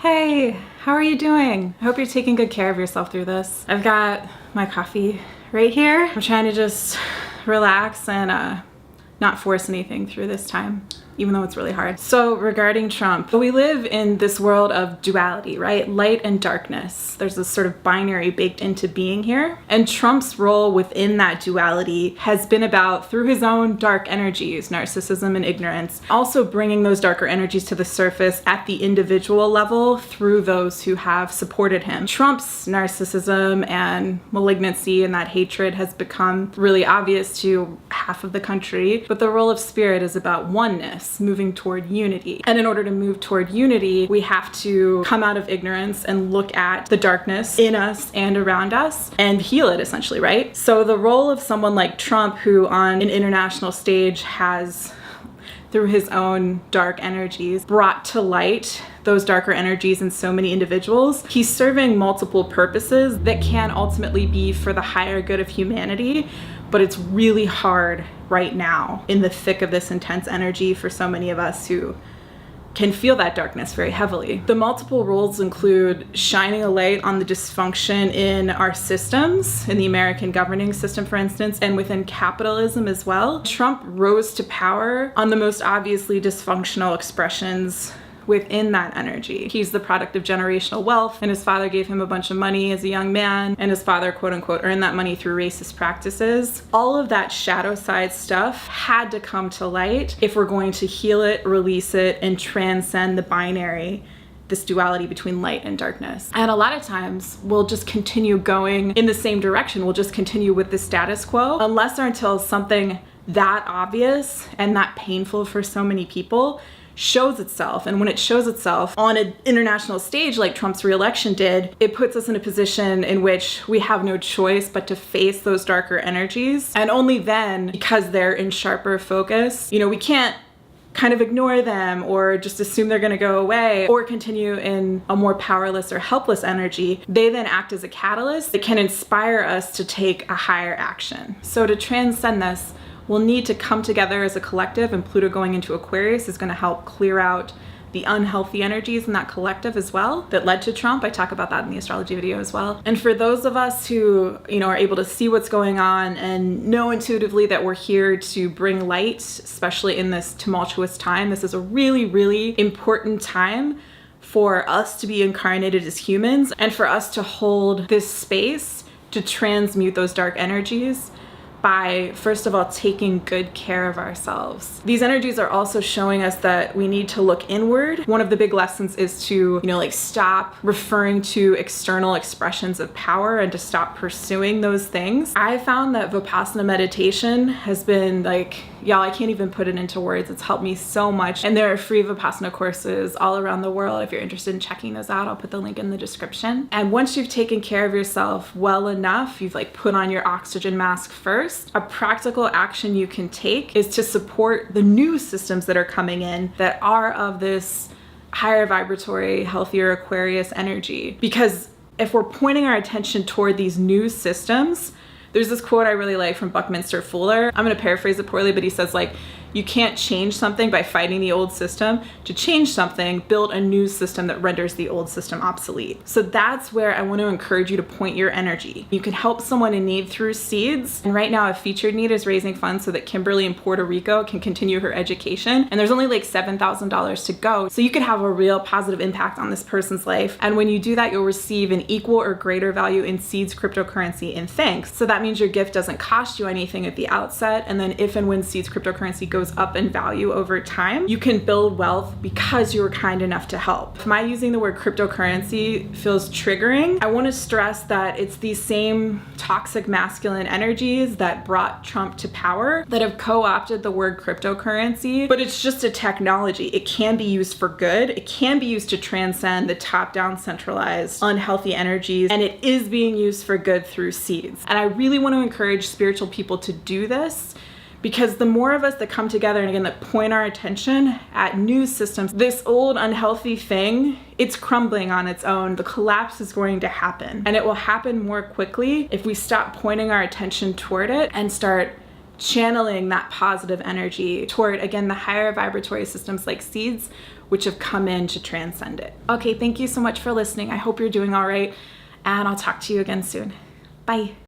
Hey, how are you doing? I hope you're taking good care of yourself through this. I've got my coffee right here. I'm trying to just relax and not force anything through this time, even though it's really hard. So regarding Trump, we live in this world of duality, right? Light and darkness. There's this sort of binary baked into being here. And Trump's role within that duality has been about, through his own dark energies, narcissism and ignorance, also bringing those darker energies to the surface at the individual level through those who have supported him. Trump's narcissism and malignancy and that hatred has become really obvious to half of the country, but the role of spirit is about oneness, moving toward unity. And in order to move toward unity, we have to come out of ignorance and look at the darkness in us and around us and heal it, essentially, right? So the role of someone like Trump, who on an international stage has, through his own dark energies, brought to light those darker energies in so many individuals, he's serving multiple purposes that can ultimately be for the higher good of humanity. But it's really hard right now in the thick of this intense energy for so many of us who can feel that darkness very heavily. The multiple roles include shining a light on the dysfunction in our systems, in the American governing system, for instance, and within capitalism as well. Trump rose to power on the most obviously dysfunctional expressions within that energy. He's the product of generational wealth, and his father gave him a bunch of money as a young man, and his father, quote unquote, earned that money through racist practices. All of that shadow side stuff had to come to light if we're going to heal it, release it, and transcend the binary, this duality between light and darkness. And a lot of times we'll just continue going in the same direction. We'll just continue with the status quo unless or until something that obvious and that painful for so many people shows itself. And when it shows itself on an international stage like Trump's reelection did, it puts us in a position in which we have no choice but to face those darker energies. And only then, because they're in sharper focus, we can't kind of ignore them or just assume they're going to go away or continue in a more powerless or helpless energy. They then act as a catalyst that can inspire us to take a higher action. So to transcend this, we'll need to come together as a collective, and Pluto going into Aquarius is going to help clear out the unhealthy energies in that collective as well that led to Trump. I talk about that in the astrology video as well. And for those of us who, are able to see what's going on and know intuitively that we're here to bring light, especially in this tumultuous time, this is a really, really important time for us to be incarnated as humans and for us to hold this space to transmute those dark energies by, first of all, taking good care of ourselves. These energies are also showing us that we need to look inward. One of the big lessons is to, stop referring to external expressions of power and to stop pursuing those things. I found that Vipassana meditation has been y'all, I can't even put it into words. It's helped me so much. And there are free Vipassana courses all around the world. If you're interested in checking those out, I'll put the link in the description. And once you've taken care of yourself well enough, you've put on your oxygen mask first, a practical action you can take is to support the new systems that are coming in that are of this higher vibratory, healthier Aquarius energy. Because if we're pointing our attention toward these new systems, there's this quote I really like from Buckminster Fuller. I'm going to paraphrase it poorly, but he says you can't change something by fighting the old system. To change something, build a new system that renders the old system obsolete. So that's where I want to encourage you to point your energy. You can help someone in need through seeds. And right now, a featured need is raising funds so that Kimberly in Puerto Rico can continue her education. And there's only $7,000 to go. So you can have a real positive impact on this person's life. And when you do that, you'll receive an equal or greater value in seeds, cryptocurrency, and thanks. So that means your gift doesn't cost you anything at the outset. And then if and when seeds, cryptocurrency goes up in value over time, you can build wealth because you were kind enough to help. If my using the word cryptocurrency feels triggering, I want to stress that it's these same toxic masculine energies that brought Trump to power that have co-opted the word cryptocurrency, but it's just a technology. It can be used for good. It can be used to transcend the top-down centralized unhealthy energies, and it is being used for good through seeds. And I really want to encourage spiritual people to do this, because the more of us that come together and again that point our attention at new systems, this old unhealthy thing, it's crumbling on its own. The collapse is going to happen, and it will happen more quickly if we stop pointing our attention toward it and start channeling that positive energy toward, again, the higher vibratory systems like seeds, which have come in to transcend it. Okay, thank you so much for listening. I hope you're doing all right, and I'll talk to you again soon. Bye.